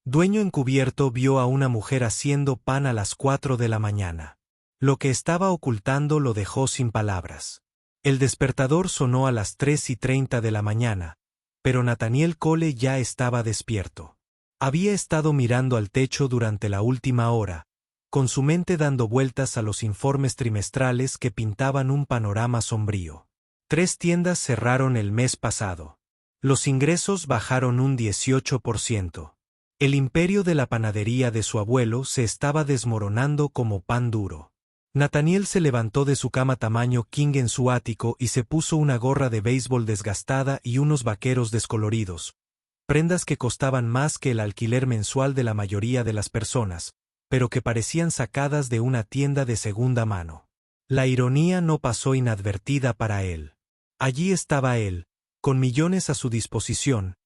Dueño encubierto vio a una mujer haciendo pan a las 4 de la mañana. Lo que estaba ocultando lo dejó sin palabras. El despertador sonó a las 3:30 de la mañana, pero Nathaniel Cole ya estaba despierto. Había estado mirando al techo durante la última hora, con su mente dando vueltas a los informes trimestrales que pintaban un panorama sombrío. 3 tiendas cerraron el mes pasado. Los ingresos bajaron un 18%. El imperio de la panadería de su abuelo se estaba desmoronando como pan duro. Nathaniel se levantó de su cama tamaño king en su ático y se puso una gorra de béisbol desgastada y unos vaqueros descoloridos, prendas que costaban más que el alquiler mensual de la mayoría de las personas, pero que parecían sacadas de una tienda de segunda mano. La ironía no pasó inadvertida para él. Allí estaba él, con millones a su disposición,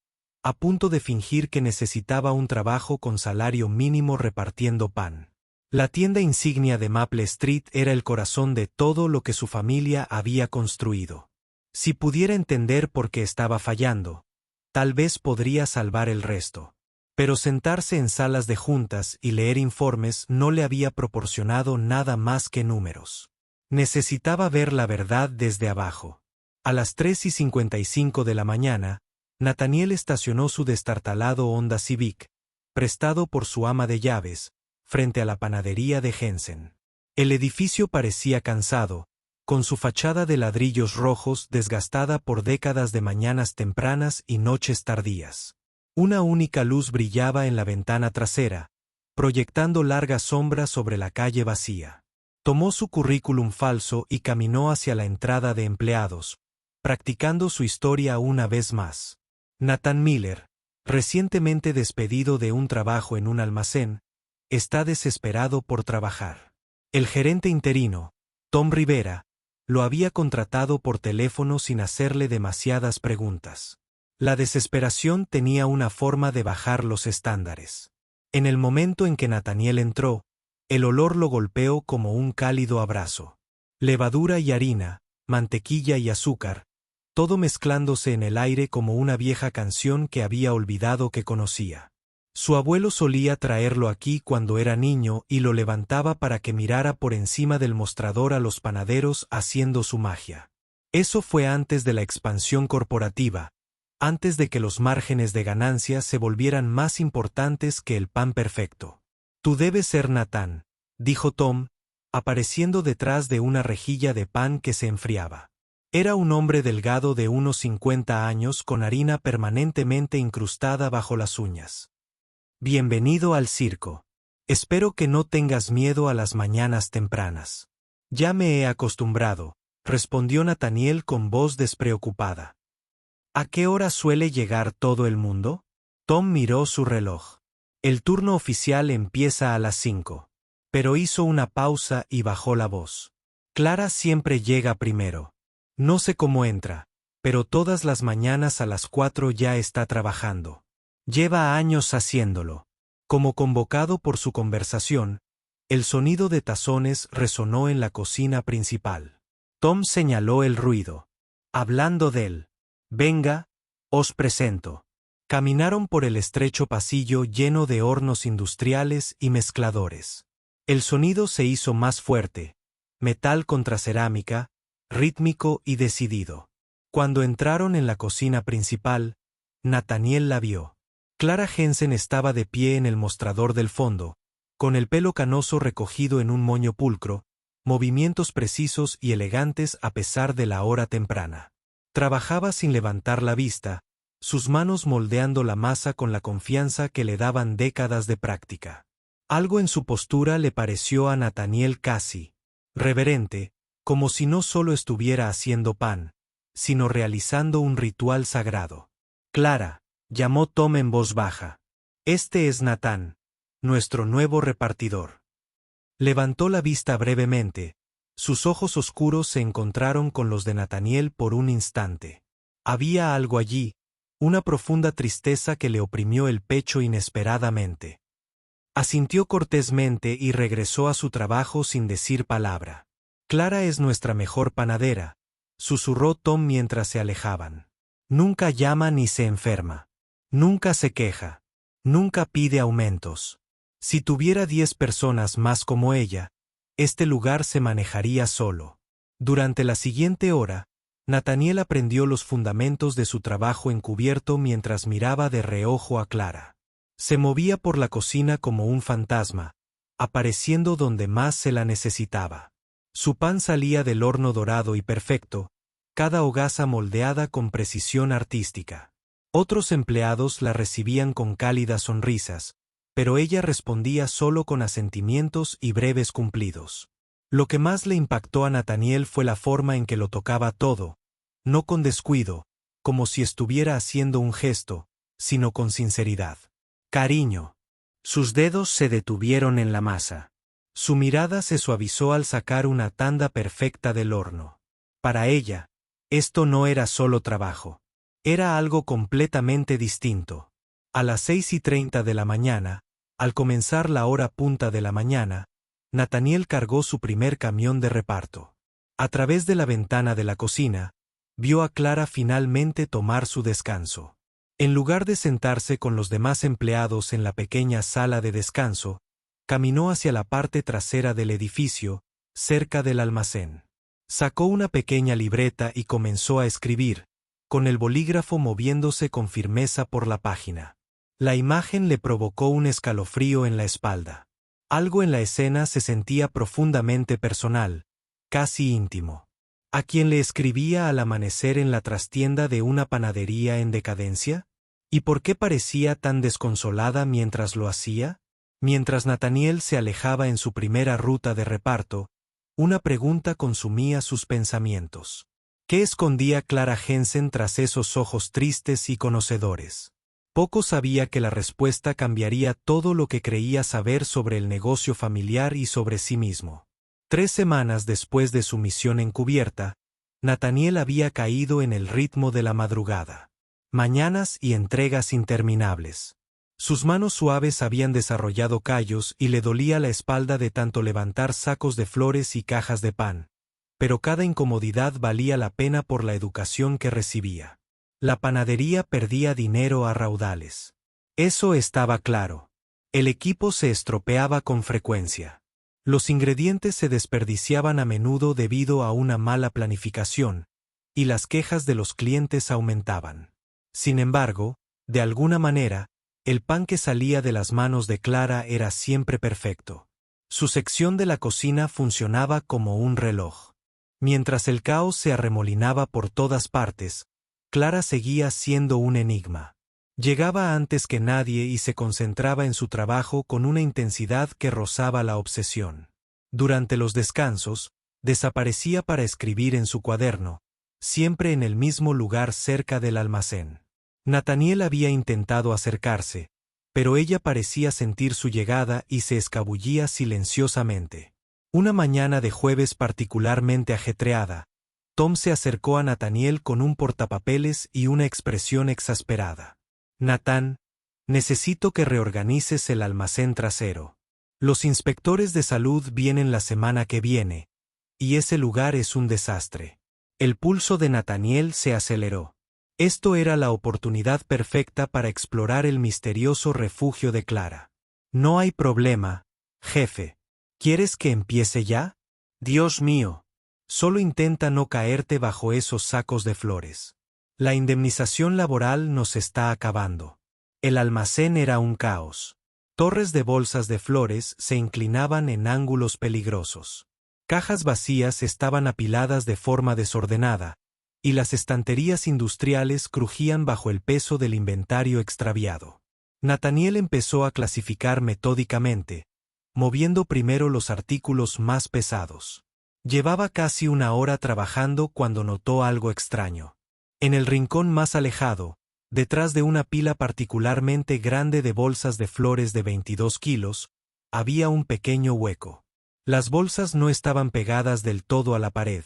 a punto de fingir que necesitaba un trabajo con salario mínimo repartiendo pan. La tienda insignia de Maple Street era el corazón de todo lo que su familia había construido. Si pudiera entender por qué estaba fallando, tal vez podría salvar el resto. Pero sentarse en salas de juntas y leer informes no le había proporcionado nada más que números. Necesitaba ver la verdad desde abajo. A las 3:55 de la mañana, Nathaniel estacionó su destartalado Honda Civic, prestado por su ama de llaves, frente a la panadería de Jensen. El edificio parecía cansado, con su fachada de ladrillos rojos desgastada por décadas de mañanas tempranas y noches tardías. Una única luz brillaba en la ventana trasera, proyectando largas sombras sobre la calle vacía. Tomó su currículum falso y caminó hacia la entrada de empleados, practicando su historia una vez más. Nathan Miller, recientemente despedido de un trabajo en un almacén, está desesperado por trabajar. El gerente interino, Tom Rivera, lo había contratado por teléfono sin hacerle demasiadas preguntas. La desesperación tenía una forma de bajar los estándares. En el momento en que Nathaniel entró, el olor lo golpeó como un cálido abrazo. Levadura y harina, mantequilla y azúcar, todo mezclándose en el aire como una vieja canción que había olvidado que conocía. Su abuelo solía traerlo aquí cuando era niño y lo levantaba para que mirara por encima del mostrador a los panaderos haciendo su magia. Eso fue antes de la expansión corporativa, antes de que los márgenes de ganancia se volvieran más importantes que el pan perfecto. Tú debes ser Nathan, dijo Tom, apareciendo detrás de una rejilla de pan que se enfriaba. Era un hombre delgado de unos 50 años con harina permanentemente incrustada bajo las uñas. Bienvenido al circo. Espero que no tengas miedo a las mañanas tempranas. Ya me he acostumbrado, respondió Nathaniel con voz despreocupada. ¿A qué hora suele llegar todo el mundo? Tom miró su reloj. El turno oficial empieza a las 5. Pero hizo una pausa y bajó la voz. Clara siempre llega primero. No sé cómo entra, pero todas las mañanas a las 4 ya está trabajando. Lleva años haciéndolo. Como convocado por su conversación, el sonido de tazones resonó en la cocina principal. Tom señaló el ruido. Hablando de él. Venga, os presento. Caminaron por el estrecho pasillo lleno de hornos industriales y mezcladores. El sonido se hizo más fuerte, metal contra cerámica, rítmico y decidido. Cuando entraron en la cocina principal, Nathaniel la vio. Clara Jensen estaba de pie en el mostrador del fondo, con el pelo canoso recogido en un moño pulcro, movimientos precisos y elegantes a pesar de la hora temprana. Trabajaba sin levantar la vista, sus manos moldeando la masa con la confianza que le daban décadas de práctica. Algo en su postura le pareció a Nathaniel casi reverente, como si no solo estuviera haciendo pan, sino realizando un ritual sagrado. Clara, llamó Tom en voz baja. Este es Nathan, nuestro nuevo repartidor. Levantó la vista brevemente, sus ojos oscuros se encontraron con los de Nathaniel por un instante. Había algo allí, una profunda tristeza que le oprimió el pecho inesperadamente. Asintió cortésmente y regresó a su trabajo sin decir palabra. Clara es nuestra mejor panadera, susurró Tom mientras se alejaban. Nunca llama ni se enferma. Nunca se queja. Nunca pide aumentos. Si tuviera 10 personas más como ella, este lugar se manejaría solo. Durante la siguiente hora, Nathaniel aprendió los fundamentos de su trabajo encubierto mientras miraba de reojo a Clara. Se movía por la cocina como un fantasma, apareciendo donde más se la necesitaba. Su pan salía del horno dorado y perfecto, cada hogaza moldeada con precisión artística. Otros empleados la recibían con cálidas sonrisas, pero ella respondía solo con asentimientos y breves cumplidos. Lo que más le impactó a Nathaniel fue la forma en que lo tocaba todo, no con descuido, como si estuviera haciendo un gesto, sino con sinceridad. Cariño. Sus dedos se detuvieron en la masa. Su mirada se suavizó al sacar una tanda perfecta del horno. Para ella, esto no era solo trabajo. Era algo completamente distinto. A las 6:30 de la mañana, al comenzar la hora punta de la mañana, Nathaniel cargó su primer camión de reparto. A través de la ventana de la cocina, vio a Clara finalmente tomar su descanso. En lugar de sentarse con los demás empleados en la pequeña sala de descanso, caminó hacia la parte trasera del edificio, cerca del almacén. Sacó una pequeña libreta y comenzó a escribir, con el bolígrafo moviéndose con firmeza por la página. La imagen le provocó un escalofrío en la espalda. Algo en la escena se sentía profundamente personal, casi íntimo. ¿A quién le escribía al amanecer en la trastienda de una panadería en decadencia? ¿Y por qué parecía tan desconsolada mientras lo hacía? Mientras Nathaniel se alejaba en su primera ruta de reparto, una pregunta consumía sus pensamientos. ¿Qué escondía Clara Jensen tras esos ojos tristes y conocedores? Poco sabía que la respuesta cambiaría todo lo que creía saber sobre el negocio familiar y sobre sí mismo. 3 semanas después de su misión encubierta, Nathaniel había caído en el ritmo de la madrugada. Mañanas y entregas interminables. Sus manos suaves habían desarrollado callos y le dolía la espalda de tanto levantar sacos de flores y cajas de pan, pero cada incomodidad valía la pena por la educación que recibía. La panadería perdía dinero a raudales. Eso estaba claro. El equipo se estropeaba con frecuencia. Los ingredientes se desperdiciaban a menudo debido a una mala planificación, y las quejas de los clientes aumentaban. Sin embargo, de alguna manera, el pan que salía de las manos de Clara era siempre perfecto. Su sección de la cocina funcionaba como un reloj. Mientras el caos se arremolinaba por todas partes, Clara seguía siendo un enigma. Llegaba antes que nadie y se concentraba en su trabajo con una intensidad que rozaba la obsesión. Durante los descansos, desaparecía para escribir en su cuaderno, siempre en el mismo lugar cerca del almacén. Nathaniel había intentado acercarse, pero ella parecía sentir su llegada y se escabullía silenciosamente. Una mañana de jueves particularmente ajetreada, Tom se acercó a Nathaniel con un portapapeles y una expresión exasperada. «Nathan, necesito que reorganices el almacén trasero. Los inspectores de salud vienen la semana que viene, y ese lugar es un desastre». El pulso de Nathaniel se aceleró. Esto era la oportunidad perfecta para explorar el misterioso refugio de Clara. «No hay problema, jefe. ¿Quieres que empiece ya? Dios mío. Solo intenta no caerte bajo esos sacos de flores. La indemnización laboral nos está acabando». El almacén era un caos. Torres de bolsas de flores se inclinaban en ángulos peligrosos. Cajas vacías estaban apiladas de forma desordenada, y las estanterías industriales crujían bajo el peso del inventario extraviado. Nathaniel empezó a clasificar metódicamente, moviendo primero los artículos más pesados. Llevaba casi una hora trabajando cuando notó algo extraño. En el rincón más alejado, detrás de una pila particularmente grande de bolsas de flores de 22 kilos, había un pequeño hueco. Las bolsas no estaban pegadas del todo a la pared,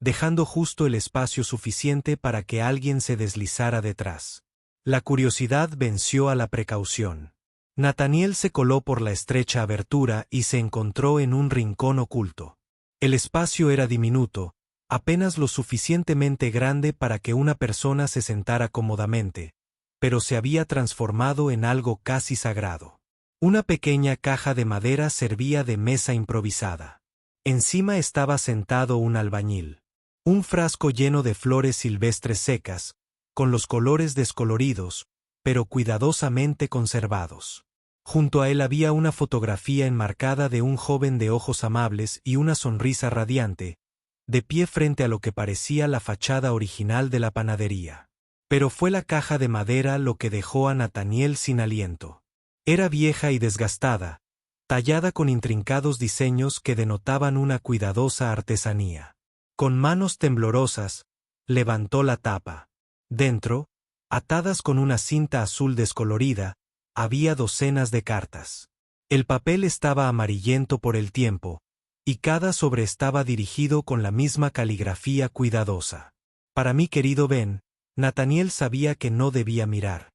dejando justo el espacio suficiente para que alguien se deslizara detrás. La curiosidad venció a la precaución. Nathaniel se coló por la estrecha abertura y se encontró en un rincón oculto. El espacio era diminuto, apenas lo suficientemente grande para que una persona se sentara cómodamente, pero se había transformado en algo casi sagrado. Una pequeña caja de madera servía de mesa improvisada. Encima estaba sentado un albañil. Un frasco lleno de flores silvestres secas, con los colores descoloridos, pero cuidadosamente conservados. Junto a él había una fotografía enmarcada de un joven de ojos amables y una sonrisa radiante, de pie frente a lo que parecía la fachada original de la panadería. Pero fue la caja de madera lo que dejó a Nathaniel sin aliento. Era vieja y desgastada, tallada con intrincados diseños que denotaban una cuidadosa artesanía. Con manos temblorosas, levantó la tapa. Dentro, atadas con una cinta azul descolorida, había docenas de cartas. El papel estaba amarillento por el tiempo, y cada sobre estaba dirigido con la misma caligrafía cuidadosa. Para mi querido Ben, Nathaniel sabía que no debía mirar,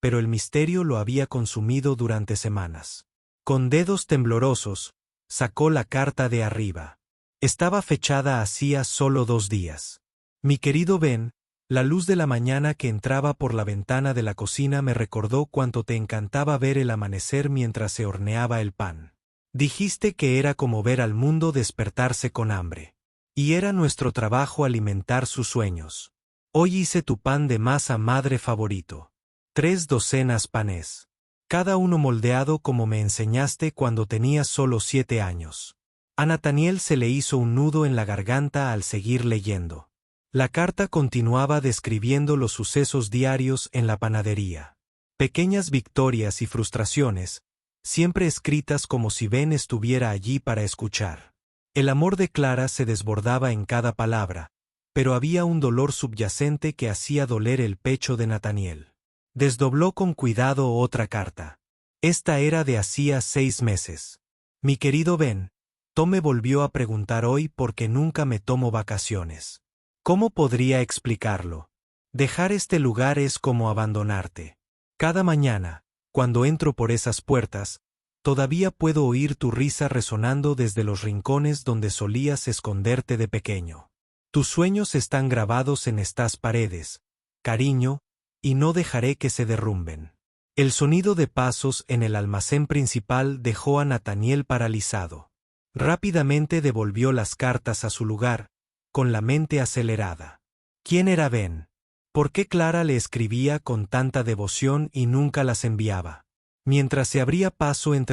pero el misterio lo había consumido durante semanas. Con dedos temblorosos, sacó la carta de arriba. Estaba fechada hacía solo 2 días. Mi querido Ben, la luz de la mañana que entraba por la ventana de la cocina me recordó cuánto te encantaba ver el amanecer mientras se horneaba el pan. Dijiste que era como ver al mundo despertarse con hambre. Y era nuestro trabajo alimentar sus sueños. Hoy hice tu pan de masa madre favorito. 3 docenas panes. Cada uno moldeado como me enseñaste cuando tenías solo 7 años. A Nathaniel se le hizo un nudo en la garganta al seguir leyendo. La carta continuaba describiendo los sucesos diarios en la panadería. Pequeñas victorias y frustraciones, siempre escritas como si Ben estuviera allí para escuchar. El amor de Clara se desbordaba en cada palabra, pero había un dolor subyacente que hacía doler el pecho de Nathaniel. Desdobló con cuidado otra carta. Esta era de hacía 6 meses. Mi querido Ben, Tom me volvió a preguntar hoy por qué nunca me tomo vacaciones. ¿Cómo podría explicarlo? Dejar este lugar es como abandonarte. Cada mañana, cuando entro por esas puertas, todavía puedo oír tu risa resonando desde los rincones donde solías esconderte de pequeño. Tus sueños están grabados en estas paredes, cariño, y no dejaré que se derrumben. El sonido de pasos en el almacén principal dejó a Nathaniel paralizado. Rápidamente devolvió las cartas a su lugar, con la mente acelerada. ¿Quién era Ben? ¿Por qué Clara le escribía con tanta devoción y nunca las enviaba? Mientras se abría paso en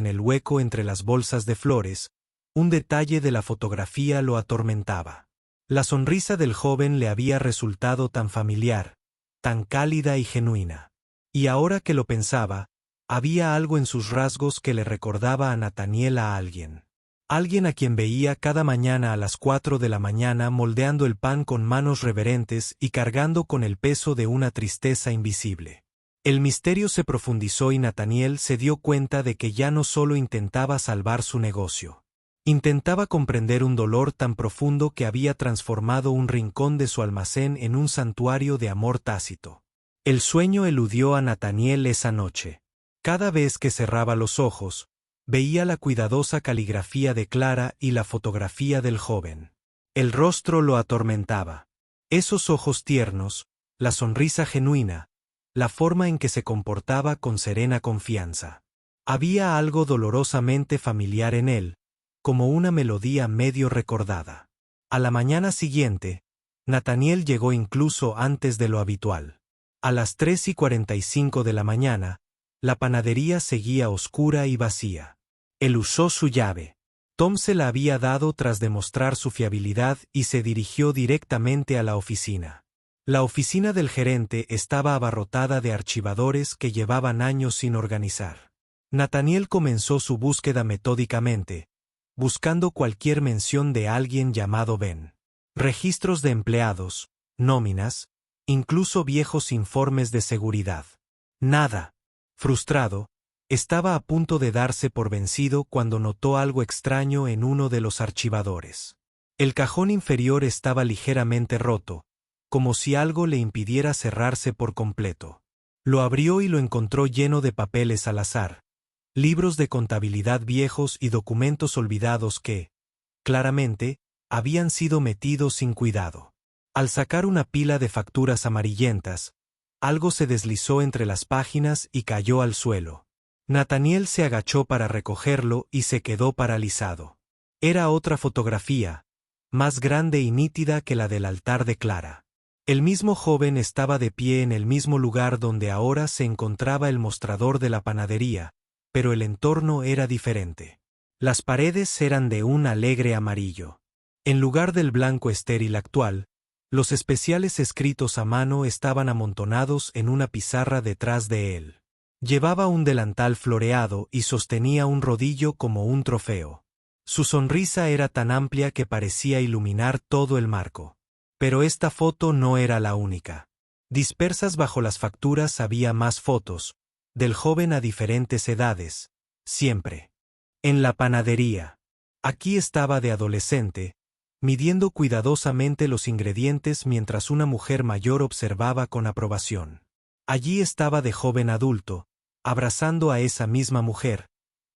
el hueco entre las bolsas de flores, un detalle de la fotografía lo atormentaba. La sonrisa del joven le había resultado tan familiar, tan cálida y genuina. Y ahora que lo pensaba, había algo en sus rasgos que le recordaba a Nathaniel a alguien. Alguien a quien veía cada mañana a las 4 de la mañana moldeando el pan con manos reverentes y cargando con el peso de una tristeza invisible. El misterio se profundizó y Nathaniel se dio cuenta de que ya no solo intentaba salvar su negocio. Intentaba comprender un dolor tan profundo que había transformado un rincón de su almacén en un santuario de amor tácito. El sueño eludió a Nathaniel esa noche. Cada vez que cerraba los ojos, veía la cuidadosa caligrafía de Clara y la fotografía del joven. El rostro lo atormentaba. Esos ojos tiernos, la sonrisa genuina, la forma en que se comportaba con serena confianza. Había algo dolorosamente familiar en él, como una melodía medio recordada. A la mañana siguiente, Nathaniel llegó incluso antes de lo habitual. A las 3:45 de la mañana, la panadería seguía oscura y vacía. Él usó su llave. Tom se la había dado tras demostrar su fiabilidad y se dirigió directamente a la oficina. La oficina del gerente estaba abarrotada de archivadores que llevaban años sin organizar. Nathaniel comenzó su búsqueda metódicamente, buscando cualquier mención de alguien llamado Ben. Registros de empleados, nóminas, incluso viejos informes de seguridad. Nada. Frustrado, estaba a punto de darse por vencido cuando notó algo extraño en uno de los archivadores. El cajón inferior estaba ligeramente roto, como si algo le impidiera cerrarse por completo. Lo abrió y lo encontró lleno de papeles al azar, libros de contabilidad viejos y documentos olvidados que, claramente, habían sido metidos sin cuidado. Al sacar una pila de facturas amarillentas, Algo se deslizó entre las páginas y cayó al suelo. Nathaniel se agachó para recogerlo y se quedó paralizado. Era otra fotografía, más grande y nítida que la del altar de Clara. El mismo joven estaba de pie en el mismo lugar donde ahora se encontraba el mostrador de la panadería, pero el entorno era diferente. Las paredes eran de un alegre amarillo. En lugar del blanco estéril actual, los especiales escritos a mano estaban amontonados en una pizarra detrás de él. Llevaba un delantal floreado y sostenía un rodillo como un trofeo. Su sonrisa era tan amplia que parecía iluminar todo el marco. Pero esta foto no era la única. Dispersas bajo las facturas había más fotos, del joven a diferentes edades, siempre. En la panadería. Aquí estaba de adolescente, midiendo cuidadosamente los ingredientes mientras una mujer mayor observaba con aprobación. Allí estaba de joven adulto, abrazando a esa misma mujer,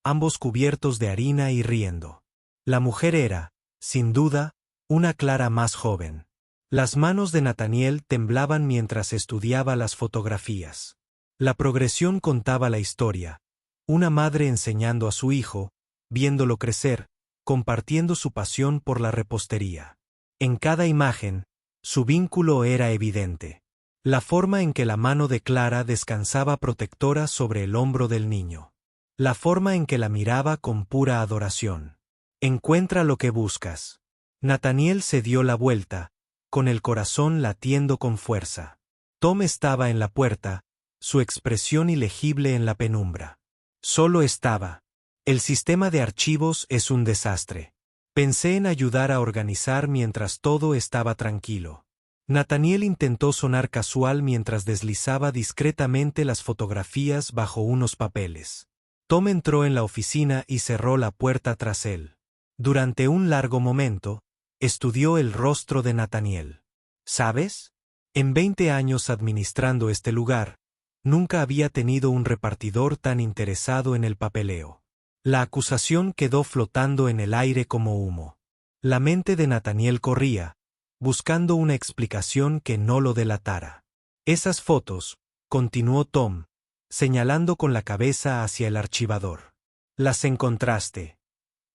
ambos cubiertos de harina y riendo. La mujer era, sin duda, una Clara más joven. Las manos de Nathaniel temblaban mientras estudiaba las fotografías. La progresión contaba la historia. Una madre enseñando a su hijo, viéndolo crecer, compartiendo su pasión por la repostería. En cada imagen, su vínculo era evidente. La forma en que la mano de Clara descansaba protectora sobre el hombro del niño. La forma en que la miraba con pura adoración. Encuentra lo que buscas. Nathaniel se dio la vuelta, con el corazón latiendo con fuerza. Tom estaba en la puerta, su expresión ilegible en la penumbra. Solo estaba. El sistema de archivos es un desastre. Pensé en ayudar a organizar mientras todo estaba tranquilo. Nathaniel intentó sonar casual mientras deslizaba discretamente las fotografías bajo unos papeles. Tom entró en la oficina y cerró la puerta tras él. Durante un largo momento, estudió el rostro de Nathaniel. ¿Sabes? En 20 años administrando este lugar, nunca había tenido un repartidor tan interesado en el papeleo. La acusación quedó flotando en el aire como humo. La mente de Nathaniel corría, buscando una explicación que no lo delatara. Esas fotos, continuó Tom, señalando con la cabeza hacia el archivador. Las encontraste,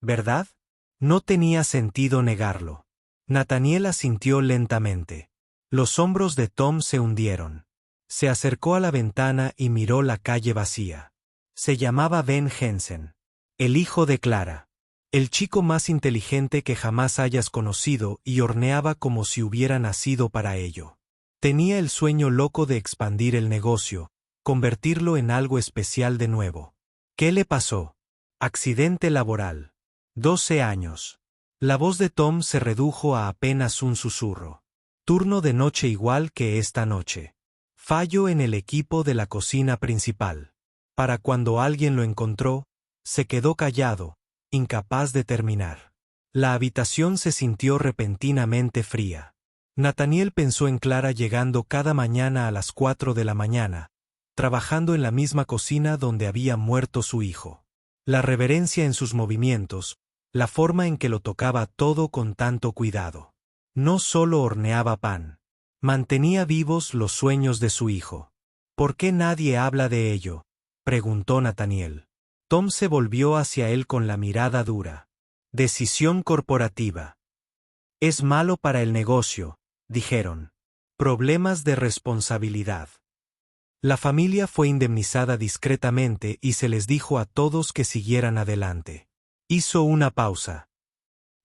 ¿verdad? No tenía sentido negarlo. Nathaniel asintió lentamente. Los hombros de Tom se hundieron. Se acercó a la ventana y miró la calle vacía. Se llamaba Ben Jensen. El hijo de Clara. El chico más inteligente que jamás hayas conocido y horneaba como si hubiera nacido para ello. Tenía el sueño loco de expandir el negocio, convertirlo en algo especial de nuevo. ¿Qué le pasó? Accidente laboral. 12 años. La voz de Tom se redujo a apenas un susurro. Turno de noche igual que esta noche. Fallo en el equipo de la cocina principal. Para cuando alguien lo encontró, se quedó callado, incapaz de terminar. La habitación se sintió repentinamente fría. Nathaniel pensó en Clara llegando cada mañana a las 4 de la mañana, trabajando en la misma cocina donde había muerto su hijo. La reverencia en sus movimientos, la forma en que lo tocaba todo con tanto cuidado. No solo horneaba pan, mantenía vivos los sueños de su hijo. ¿Por qué nadie habla de ello?, preguntó Nathaniel. Tom se volvió hacia él con la mirada dura. Decisión corporativa. Es malo para el negocio, dijeron. Problemas de responsabilidad. La familia fue indemnizada discretamente y se les dijo a todos que siguieran adelante. Hizo una pausa.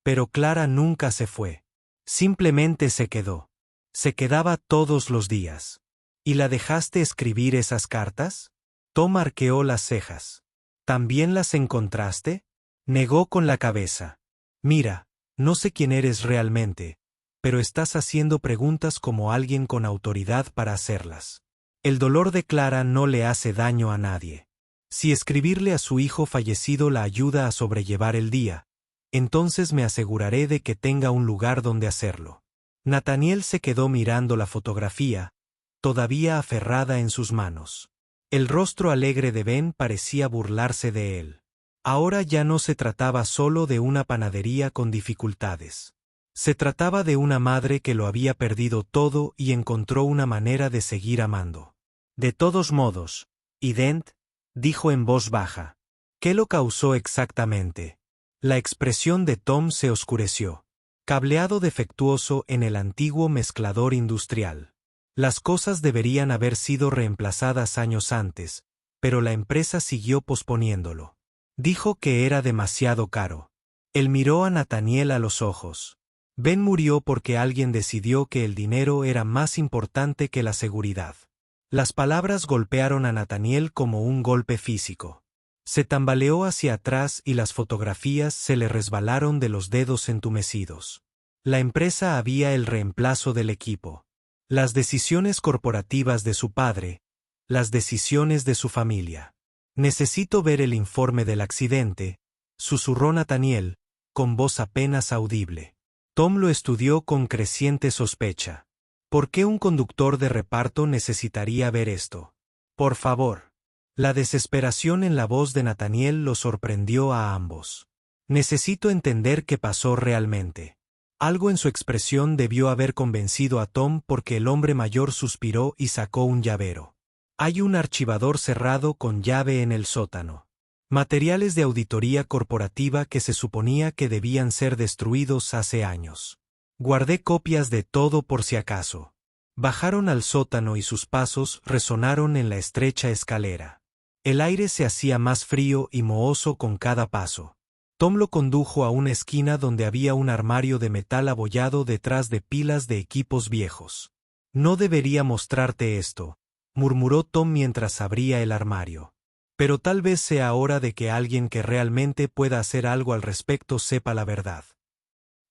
Pero Clara nunca se fue. Simplemente se quedó. Se quedaba todos los días. ¿Y la dejaste escribir esas cartas? Tom arqueó las cejas. ¿También las encontraste? Negó con la cabeza. Mira, no sé quién eres realmente, pero estás haciendo preguntas como alguien con autoridad para hacerlas. El dolor de Clara no le hace daño a nadie. Si escribirle a su hijo fallecido la ayuda a sobrellevar el día, entonces me aseguraré de que tenga un lugar donde hacerlo. Nathaniel se quedó mirando la fotografía, todavía aferrada en sus manos. El rostro alegre de Ben parecía burlarse de él. Ahora ya no se trataba solo de una panadería con dificultades. Se trataba de una madre que lo había perdido todo y encontró una manera de seguir amando. De todos modos, ident, dijo en voz baja. ¿Qué lo causó exactamente? La expresión de Tom se oscureció. Cableado defectuoso en el antiguo mezclador industrial. Las cosas deberían haber sido reemplazadas años antes, pero la empresa siguió posponiéndolo. Dijo que era demasiado caro. Él miró a Nathaniel a los ojos. Ben murió porque alguien decidió que el dinero era más importante que la seguridad. Las palabras golpearon a Nathaniel como un golpe físico. Se tambaleó hacia atrás y las fotografías se le resbalaron de los dedos entumecidos. La empresa había el reemplazo del equipo. Las decisiones corporativas de su padre, las decisiones de su familia. Necesito ver el informe del accidente, susurró Nathaniel, con voz apenas audible. Tom lo estudió con creciente sospecha. ¿Por qué un conductor de reparto necesitaría ver esto? Por favor. La desesperación en la voz de Nathaniel lo sorprendió a ambos. Necesito entender qué pasó realmente. Algo en su expresión debió haber convencido a Tom porque el hombre mayor suspiró y sacó un llavero. Hay un archivador cerrado con llave en el sótano. Materiales de auditoría corporativa que se suponía que debían ser destruidos hace años. Guardé copias de todo por si acaso. Bajaron al sótano y sus pasos resonaron en la estrecha escalera. El aire se hacía más frío y mohoso con cada paso. Tom lo condujo a una esquina donde había un armario de metal abollado detrás de pilas de equipos viejos. No debería mostrarte esto, murmuró Tom mientras abría el armario. Pero tal vez sea hora de que alguien que realmente pueda hacer algo al respecto sepa la verdad.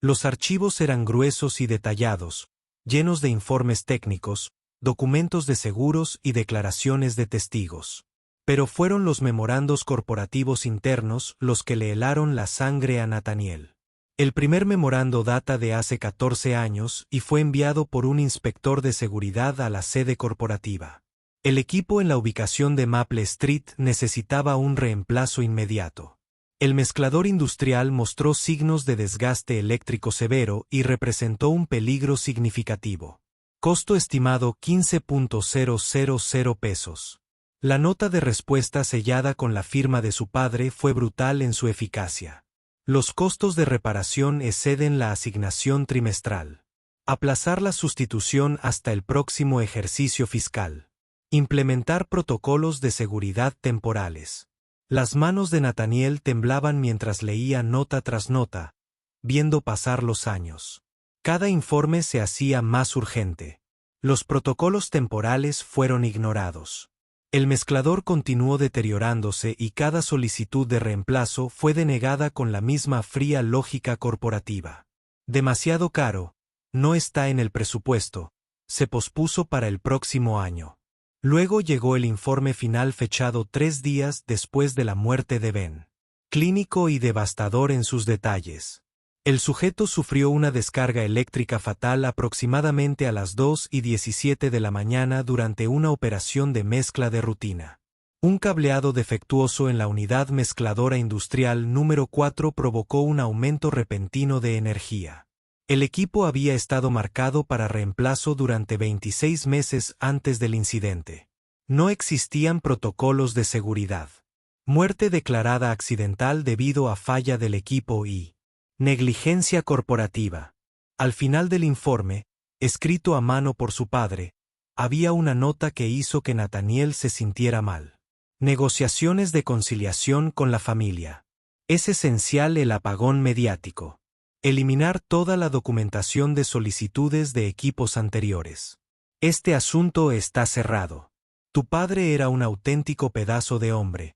Los archivos eran gruesos y detallados, llenos de informes técnicos, documentos de seguros y declaraciones de testigos. Pero fueron los memorandos corporativos internos los que le helaron la sangre a Nathaniel. El primer memorando data de hace 14 años y fue enviado por un inspector de seguridad a la sede corporativa. El equipo en la ubicación de Maple Street necesitaba un reemplazo inmediato. El mezclador industrial mostró signos de desgaste eléctrico severo y representó un peligro significativo. Costo estimado $15.000 pesos. La nota de respuesta sellada con la firma de su padre fue brutal en su eficacia. Los costos de reparación exceden la asignación trimestral. Aplazar la sustitución hasta el próximo ejercicio fiscal. Implementar protocolos de seguridad temporales. Las manos de Nathaniel temblaban mientras leía nota tras nota, viendo pasar los años. Cada informe se hacía más urgente. Los protocolos temporales fueron ignorados. El mezclador continuó deteriorándose y cada solicitud de reemplazo fue denegada con la misma fría lógica corporativa. Demasiado caro, no está en el presupuesto, se pospuso para el próximo año. Luego llegó el informe final fechado 3 días después de la muerte de Ben. Clínico y devastador en sus detalles. El sujeto sufrió una descarga eléctrica fatal aproximadamente a las 2:17 de la mañana durante una operación de mezcla de rutina. Un cableado defectuoso en la unidad mezcladora industrial número 4 provocó un aumento repentino de energía. El equipo había estado marcado para reemplazo durante 26 meses antes del incidente. No existían protocolos de seguridad. Muerte declarada accidental debido a falla del equipo y negligencia corporativa. Al final del informe, escrito a mano por su padre, había una nota que hizo que Nathaniel se sintiera mal. Negociaciones de conciliación con la familia. Es esencial el apagón mediático. Eliminar toda la documentación de solicitudes de equipos anteriores. Este asunto está cerrado. Tu padre era un auténtico pedazo de hombre,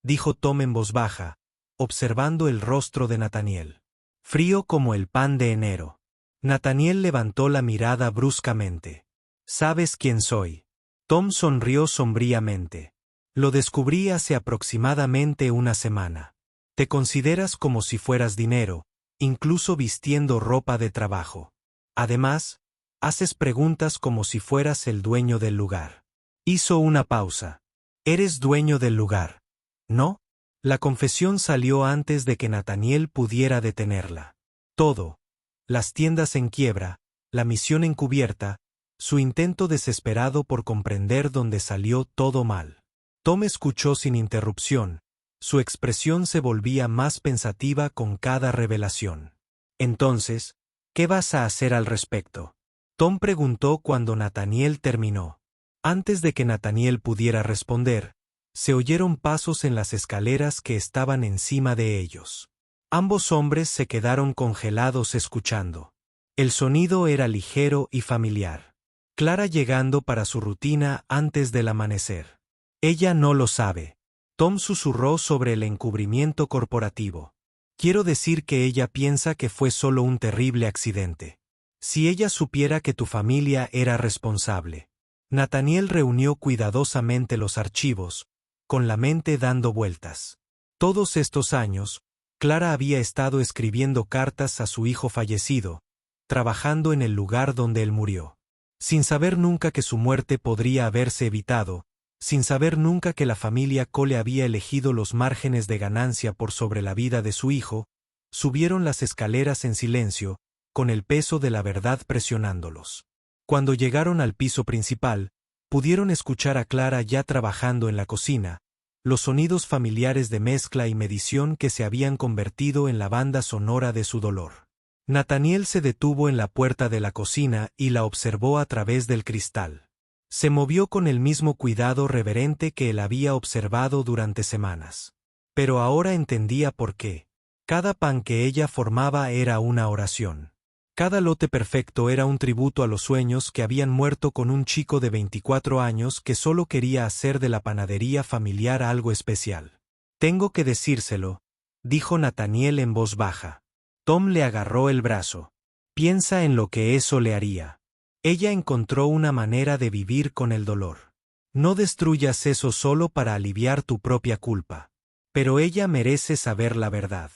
dijo Tom en voz baja, observando el rostro de Nathaniel. Frío como el pan de enero. Nathaniel levantó la mirada bruscamente. ¿Sabes quién soy? Tom sonrió sombríamente. Lo descubrí hace aproximadamente una semana. Te consideras como si fueras dinero, incluso vistiendo ropa de trabajo. Además, haces preguntas como si fueras el dueño del lugar. Hizo una pausa. Eres dueño del lugar, ¿no? La confesión salió antes de que Nathaniel pudiera detenerla. Todo, las tiendas en quiebra, la misión encubierta, su intento desesperado por comprender dónde salió todo mal. Tom escuchó sin interrupción, su expresión se volvía más pensativa con cada revelación. Entonces, ¿qué vas a hacer al respecto? Tom preguntó cuando Nathaniel terminó. Antes de que Nathaniel pudiera responder, se oyeron pasos en las escaleras que estaban encima de ellos. Ambos hombres se quedaron congelados escuchando. El sonido era ligero y familiar. Clara llegando para su rutina antes del amanecer. Ella no lo sabe. Tom susurró sobre el encubrimiento corporativo. Quiero decir que ella piensa que fue solo un terrible accidente. Si ella supiera que tu familia era responsable. Nathaniel reunió cuidadosamente los archivos, con la mente dando vueltas. Todos estos años, Clara había estado escribiendo cartas a su hijo fallecido, trabajando en el lugar donde él murió. Sin saber nunca que su muerte podría haberse evitado, sin saber nunca que la familia Cole había elegido los márgenes de ganancia por sobre la vida de su hijo, subieron las escaleras en silencio, con el peso de la verdad presionándolos. Cuando llegaron al piso principal, pudieron escuchar a Clara ya trabajando en la cocina, los sonidos familiares de mezcla y medición que se habían convertido en la banda sonora de su dolor. Nathaniel se detuvo en la puerta de la cocina y la observó a través del cristal. Se movió con el mismo cuidado reverente que él había observado durante semanas. Pero ahora entendía por qué. Cada pan que ella formaba era una oración. Cada lote perfecto era un tributo a los sueños que habían muerto con un chico de 24 años que solo quería hacer de la panadería familiar algo especial. Tengo que decírselo, dijo Nathaniel en voz baja. Tom le agarró el brazo. Piensa en lo que eso le haría. Ella encontró una manera de vivir con el dolor. No destruyas eso solo para aliviar tu propia culpa. Pero ella merece saber la verdad.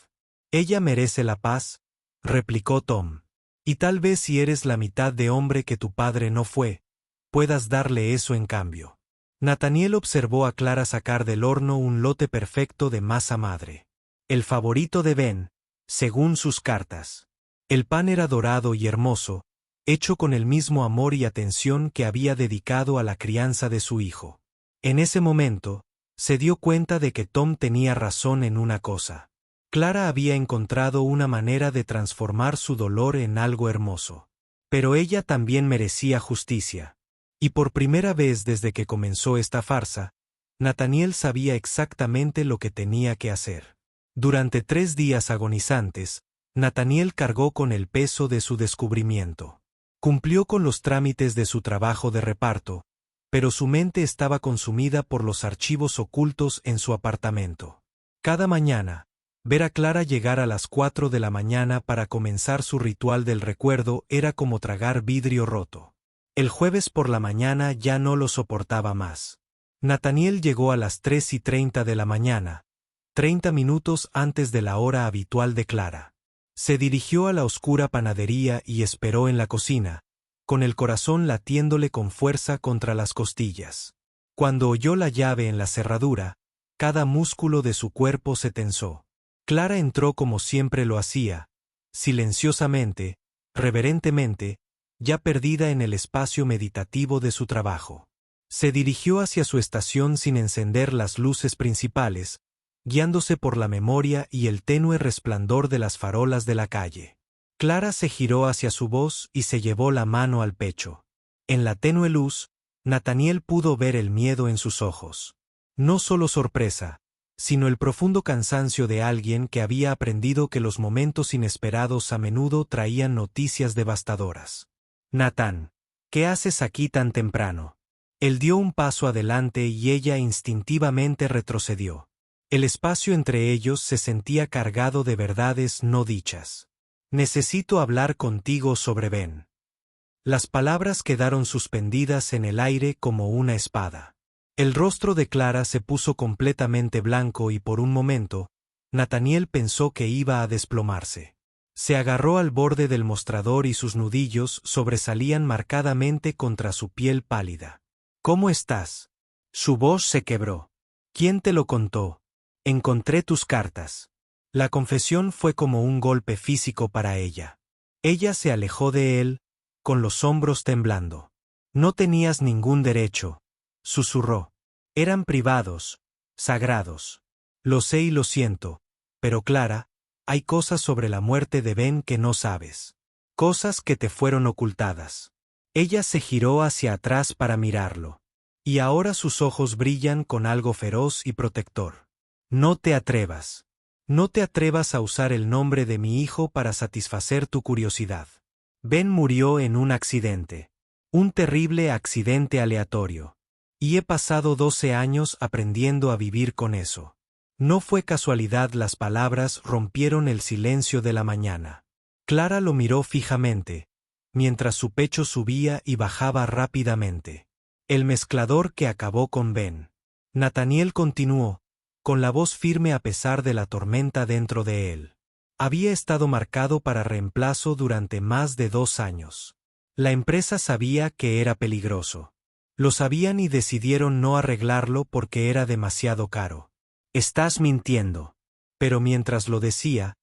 Ella merece la paz, replicó Tom. Y tal vez si eres la mitad de hombre que tu padre no fue, puedas darle eso en cambio. Nathaniel observó a Clara sacar del horno un lote perfecto de masa madre. El favorito de Ben, según sus cartas. El pan era dorado y hermoso, hecho con el mismo amor y atención que había dedicado a la crianza de su hijo. En ese momento, se dio cuenta de que Tom tenía razón en una cosa. Clara había encontrado una manera de transformar su dolor en algo hermoso. Pero ella también merecía justicia. Y por primera vez desde que comenzó esta farsa, Nathaniel sabía exactamente lo que tenía que hacer. Durante 3 días agonizantes, Nathaniel cargó con el peso de su descubrimiento. Cumplió con los trámites de su trabajo de reparto, pero su mente estaba consumida por los archivos ocultos en su apartamento. Cada mañana, ver a Clara llegar a las 4 de la mañana para comenzar su ritual del recuerdo era como tragar vidrio roto. El jueves por la mañana ya no lo soportaba más. Nathaniel llegó a las 3:30 de la mañana, 30 minutos antes de la hora habitual de Clara. Se dirigió a la oscura panadería y esperó en la cocina, con el corazón latiéndole con fuerza contra las costillas. Cuando oyó la llave en la cerradura, cada músculo de su cuerpo se tensó. Clara entró como siempre lo hacía, silenciosamente, reverentemente, ya perdida en el espacio meditativo de su trabajo. Se dirigió hacia su estación sin encender las luces principales, guiándose por la memoria y el tenue resplandor de las farolas de la calle. Clara se giró hacia su voz y se llevó la mano al pecho. En la tenue luz, Nathaniel pudo ver el miedo en sus ojos. No solo sorpresa, sino el profundo cansancio de alguien que había aprendido que los momentos inesperados a menudo traían noticias devastadoras. Nathan, ¿qué haces aquí tan temprano? Él dio un paso adelante y ella instintivamente retrocedió. El espacio entre ellos se sentía cargado de verdades no dichas. Necesito hablar contigo sobre Ben. Las palabras quedaron suspendidas en el aire como una espada. El rostro de Clara se puso completamente blanco y por un momento, Nathaniel pensó que iba a desplomarse. Se agarró al borde del mostrador y sus nudillos sobresalían marcadamente contra su piel pálida. ¿Cómo estás? Su voz se quebró. ¿Quién te lo contó? Encontré tus cartas. La confesión fue como un golpe físico para ella. Ella se alejó de él, con los hombros temblando. No tenías ningún derecho, susurró. Eran privados, sagrados. Lo sé y lo siento, pero Clara, hay cosas sobre la muerte de Ben que no sabes. Cosas que te fueron ocultadas. Ella se giró hacia atrás para mirarlo. Y ahora sus ojos brillan con algo feroz y protector. No te atrevas. No te atrevas a usar el nombre de mi hijo para satisfacer tu curiosidad. Ben murió en un accidente. Un terrible accidente aleatorio. Y he pasado 12 años aprendiendo a vivir con eso. No fue casualidad, las palabras rompieron el silencio de la mañana. Clara lo miró fijamente, mientras su pecho subía y bajaba rápidamente. El mezclador que acabó con Ben. Nathaniel continuó, con la voz firme a pesar de la tormenta dentro de él. Había estado marcado para reemplazo durante más de 2 años. La empresa sabía que era peligroso. Lo sabían y decidieron no arreglarlo porque era demasiado caro. Estás mintiendo. Pero mientras lo decía,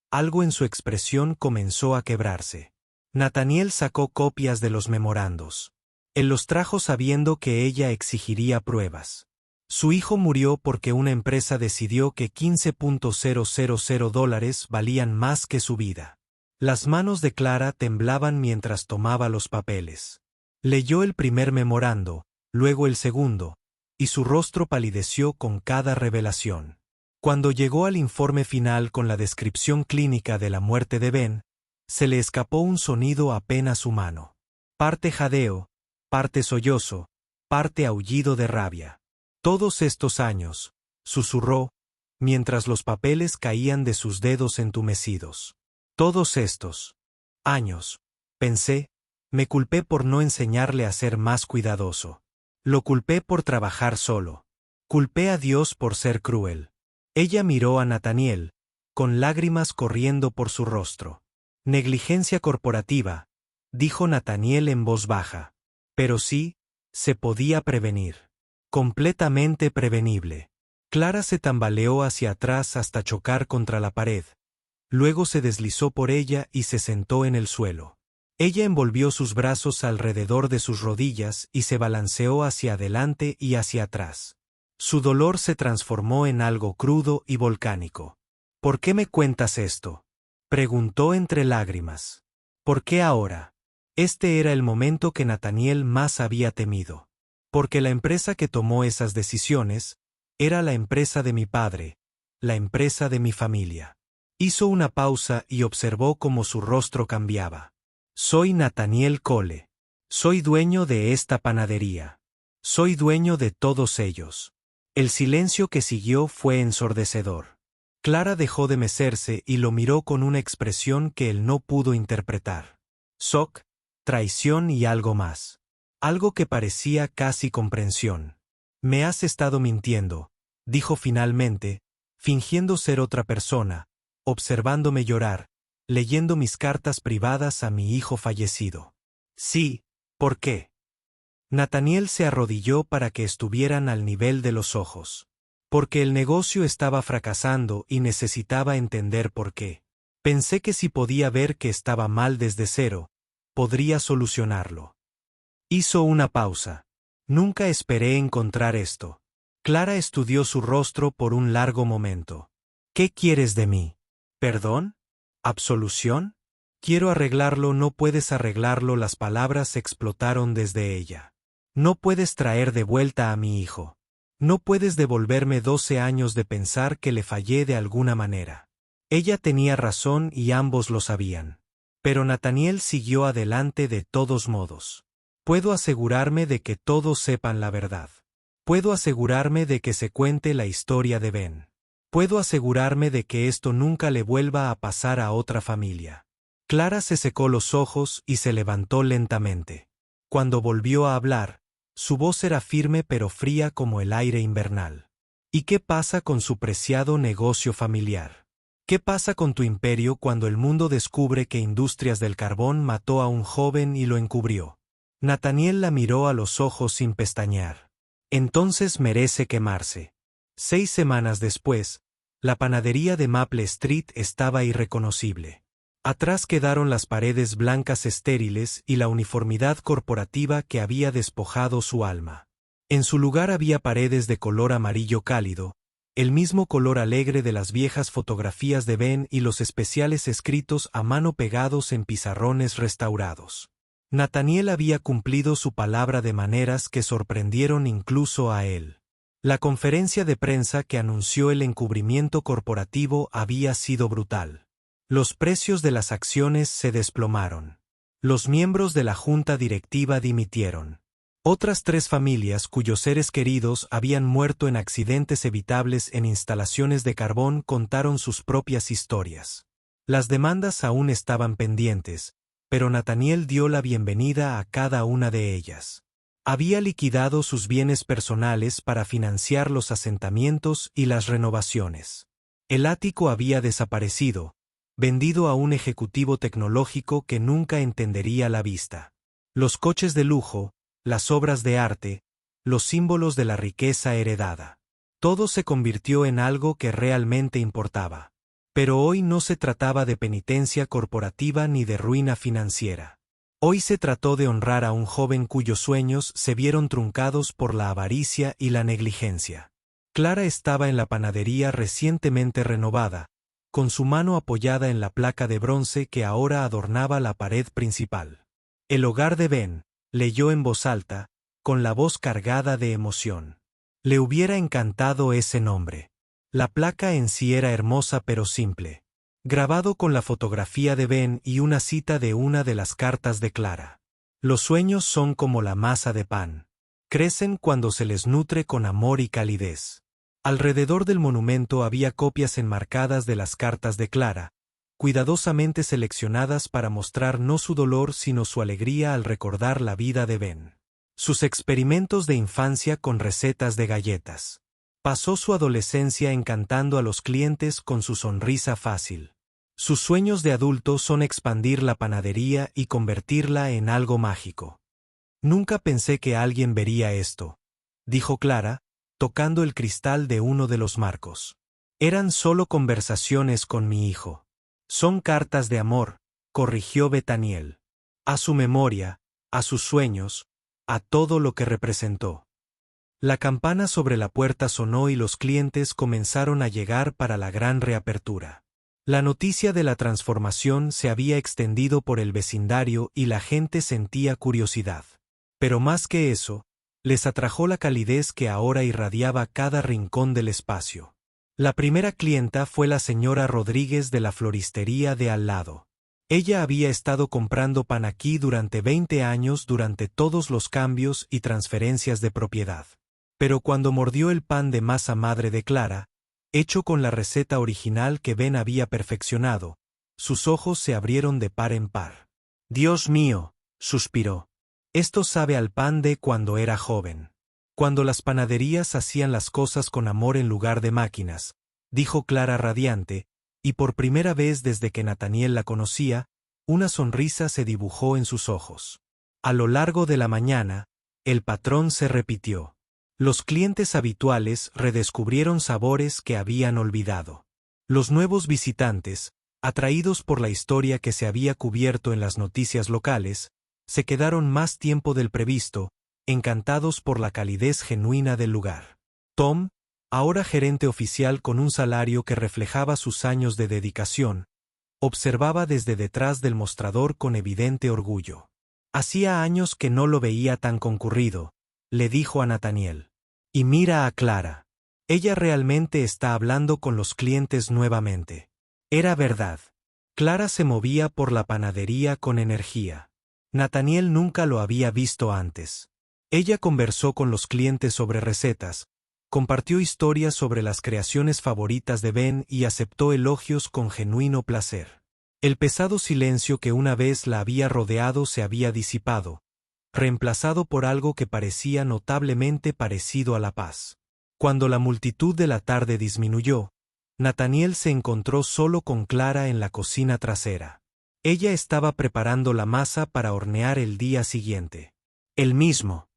algo en su expresión comenzó a quebrarse. Nathaniel sacó copias de los memorandos. Él los trajo sabiendo que ella exigiría pruebas. Su hijo murió porque una empresa decidió que $15,000 valían más que su vida. Las manos de Clara temblaban mientras tomaba los papeles. Leyó el primer memorando, luego el segundo, y su rostro palideció con cada revelación. Cuando llegó al informe final con la descripción clínica de la muerte de Ben, se le escapó un sonido apenas humano. Parte jadeo, parte sollozo, parte aullido de rabia. Todos estos años, susurró, mientras los papeles caían de sus dedos entumecidos. Todos estos años, pensé, me culpé por no enseñarle a ser más cuidadoso. Lo culpé por trabajar solo. Culpé a Dios por ser cruel. Ella miró a Nathaniel, con lágrimas corriendo por su rostro. Negligencia corporativa, dijo Nathaniel en voz baja. Pero sí, se podía prevenir. Completamente prevenible. Clara se tambaleó hacia atrás hasta chocar contra la pared. Luego se deslizó por ella y se sentó en el suelo. Ella envolvió sus brazos alrededor de sus rodillas y se balanceó hacia adelante y hacia atrás. Su dolor se transformó en algo crudo y volcánico. ¿Por qué me cuentas esto?, preguntó entre lágrimas. ¿Por qué ahora? Este era el momento que Nathaniel más había temido. Porque la empresa que tomó esas decisiones era la empresa de mi padre, la empresa de mi familia. Hizo una pausa y observó cómo su rostro cambiaba. Soy Nathaniel Cole. Soy dueño de esta panadería. Soy dueño de todos ellos. El silencio que siguió fue ensordecedor. Clara dejó de mecerse y lo miró con una expresión que él no pudo interpretar. Shock, traición y algo más. Algo que parecía casi comprensión. Me has estado mintiendo, dijo finalmente, fingiendo ser otra persona, observándome llorar, leyendo mis cartas privadas a mi hijo fallecido. Sí, ¿por qué? Nathaniel se arrodilló para que estuvieran al nivel de los ojos. Porque el negocio estaba fracasando y necesitaba entender por qué. Pensé que si podía ver que estaba mal desde cero, podría solucionarlo. Hizo una pausa. Nunca esperé encontrar esto. Clara estudió su rostro por un largo momento. ¿Qué quieres de mí? ¿Perdón? ¿Absolución? Quiero arreglarlo. No puedes arreglarlo. Las palabras explotaron desde ella. No puedes traer de vuelta a mi hijo. No puedes devolverme 12 años de pensar que le fallé de alguna manera. Ella tenía razón y ambos lo sabían. Pero Nathaniel siguió adelante de todos modos. Puedo asegurarme de que todos sepan la verdad. Puedo asegurarme de que se cuente la historia de Ben. Puedo asegurarme de que esto nunca le vuelva a pasar a otra familia. Clara se secó los ojos y se levantó lentamente. Cuando volvió a hablar, su voz era firme pero fría como el aire invernal. ¿Y qué pasa con su preciado negocio familiar? ¿Qué pasa con tu imperio cuando el mundo descubre que Industrias del Carbón mató a un joven y lo encubrió? Nathaniel la miró a los ojos sin pestañear. Entonces merece quemarse. 6 semanas después, la panadería de Maple Street estaba irreconocible. Atrás quedaron las paredes blancas estériles y la uniformidad corporativa que había despojado su alma. En su lugar había paredes de color amarillo cálido, el mismo color alegre de las viejas fotografías de Ben y los especiales escritos a mano pegados en pizarrones restaurados. Nathaniel había cumplido su palabra de maneras que sorprendieron incluso a él. La conferencia de prensa que anunció el encubrimiento corporativo había sido brutal. Los precios de las acciones se desplomaron. Los miembros de la junta directiva dimitieron. Otras 3 familias cuyos seres queridos habían muerto en accidentes evitables en instalaciones de carbón contaron sus propias historias. Las demandas aún estaban pendientes, pero Nathaniel dio la bienvenida a cada una de ellas. Había liquidado sus bienes personales para financiar los asentamientos y las renovaciones. El ático había desaparecido, vendido a un ejecutivo tecnológico que nunca entendería la vista. Los coches de lujo, las obras de arte, los símbolos de la riqueza heredada. Todo se convirtió en algo que realmente importaba. Pero hoy no se trataba de penitencia corporativa ni de ruina financiera. Hoy se trató de honrar a un joven cuyos sueños se vieron truncados por la avaricia y la negligencia. Clara estaba en la panadería recientemente renovada, con su mano apoyada en la placa de bronce que ahora adornaba la pared principal. El hogar de Ben, leyó en voz alta, con la voz cargada de emoción. Le hubiera encantado ese nombre. La placa en sí era hermosa pero simple. Grabado con la fotografía de Ben y una cita de una de las cartas de Clara. Los sueños son como la masa de pan. Crecen cuando se les nutre con amor y calidez. Alrededor del monumento había copias enmarcadas de las cartas de Clara, cuidadosamente seleccionadas para mostrar no su dolor sino su alegría al recordar la vida de Ben. Sus experimentos de infancia con recetas de galletas. Pasó su adolescencia encantando a los clientes con su sonrisa fácil. Sus sueños de adulto son expandir la panadería y convertirla en algo mágico. Nunca pensé que alguien vería esto, dijo Clara, tocando el cristal de uno de los marcos. Eran solo conversaciones con mi hijo. Son cartas de amor, corrigió Bethaniel. A su memoria, a sus sueños, a todo lo que representó. La campana sobre la puerta sonó y los clientes comenzaron a llegar para la gran reapertura. La noticia de la transformación se había extendido por el vecindario y la gente sentía curiosidad. Pero más que eso, les atrajo la calidez que ahora irradiaba cada rincón del espacio. La primera clienta fue la señora Rodríguez de la floristería de al lado. Ella había estado comprando pan aquí durante 20 años durante todos los cambios y transferencias de propiedad. Pero cuando mordió el pan de masa madre de Clara, hecho con la receta original que Ben había perfeccionado, sus ojos se abrieron de par en par. «Dios mío», suspiró. «Esto sabe al pan de cuando era joven». Cuando las panaderías hacían las cosas con amor en lugar de máquinas, dijo Clara radiante, y por primera vez desde que Nathaniel la conocía, una sonrisa se dibujó en sus ojos. A lo largo de la mañana, el patrón se repitió. Los clientes habituales redescubrieron sabores que habían olvidado. Los nuevos visitantes, atraídos por la historia que se había cubierto en las noticias locales, se quedaron más tiempo del previsto, encantados por la calidez genuina del lugar. Tom, ahora gerente oficial con un salario que reflejaba sus años de dedicación, observaba desde detrás del mostrador con evidente orgullo. Hacía años que no lo veía tan concurrido, le dijo a Nathaniel. Y mira a Clara. Ella realmente está hablando con los clientes nuevamente. Era verdad. Clara se movía por la panadería con energía. Nathaniel nunca lo había visto antes. Ella conversó con los clientes sobre recetas, compartió historias sobre las creaciones favoritas de Ben y aceptó elogios con genuino placer. El pesado silencio que una vez la había rodeado se había disipado, reemplazado por algo que parecía notablemente parecido a la paz. Cuando la multitud de la tarde disminuyó, Nathaniel se encontró solo con Clara en la cocina trasera. Ella estaba preparando la masa para hornear el día siguiente. El mismo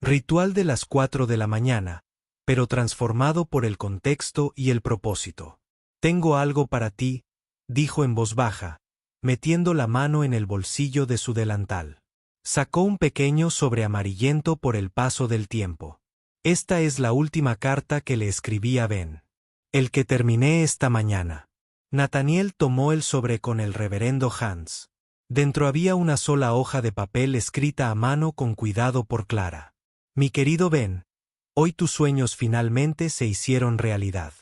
ritual de las 4 de la mañana, pero transformado por el contexto y el propósito. «Tengo algo para ti», dijo en voz baja, metiendo la mano en el bolsillo de su delantal. Sacó un pequeño sobre amarillento por el paso del tiempo. Esta es la última carta que le escribí a Ben. El que terminé esta mañana. Nathaniel tomó el sobre con el reverendo Hans. Dentro había una sola hoja de papel escrita a mano con cuidado por Clara. Mi querido Ben, hoy tus sueños finalmente se hicieron realidad.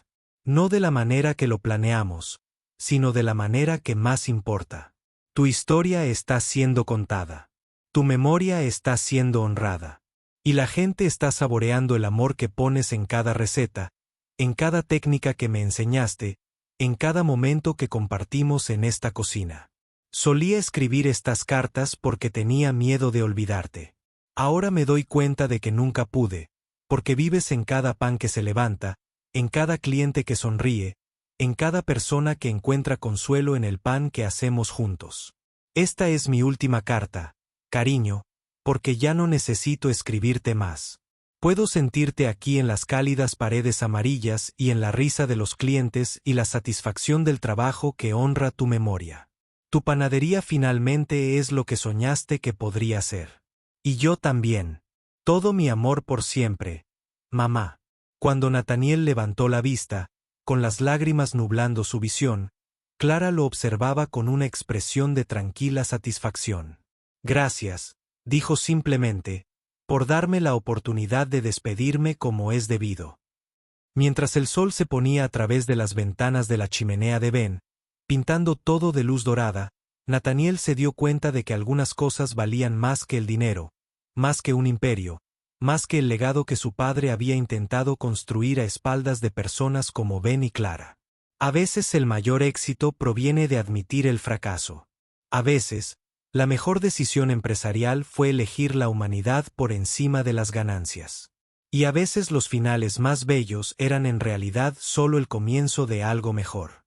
No de la manera que lo planeamos, sino de la manera que más importa. Tu historia está siendo contada. Tu memoria está siendo honrada. Y la gente está saboreando el amor que pones en cada receta, en cada técnica que me enseñaste, en cada momento que compartimos en esta cocina. Solía escribir estas cartas porque tenía miedo de olvidarte. Ahora me doy cuenta de que nunca pude, porque vives en cada pan que se levanta, en cada cliente que sonríe, en cada persona que encuentra consuelo en el pan que hacemos juntos. Esta es mi última carta, cariño, porque ya no necesito escribirte más. Puedo sentirte aquí en las cálidas paredes amarillas y en la risa de los clientes y la satisfacción del trabajo que honra tu memoria. Tu panadería finalmente es lo que soñaste que podría ser. Y yo también. Todo mi amor por siempre, mamá. Cuando Nathaniel levantó la vista, con las lágrimas nublando su visión, Clara lo observaba con una expresión de tranquila satisfacción. Gracias, dijo simplemente, por darme la oportunidad de despedirme como es debido. Mientras el sol se ponía a través de las ventanas de la chimenea de Ben, pintando todo de luz dorada, Nathaniel se dio cuenta de que algunas cosas valían más que el dinero, más que un imperio, más que el legado que su padre había intentado construir a espaldas de personas como Ben y Clara. A veces el mayor éxito proviene de admitir el fracaso. A veces, la mejor decisión empresarial fue elegir la humanidad por encima de las ganancias. Y a veces los finales más bellos eran en realidad solo el comienzo de algo mejor.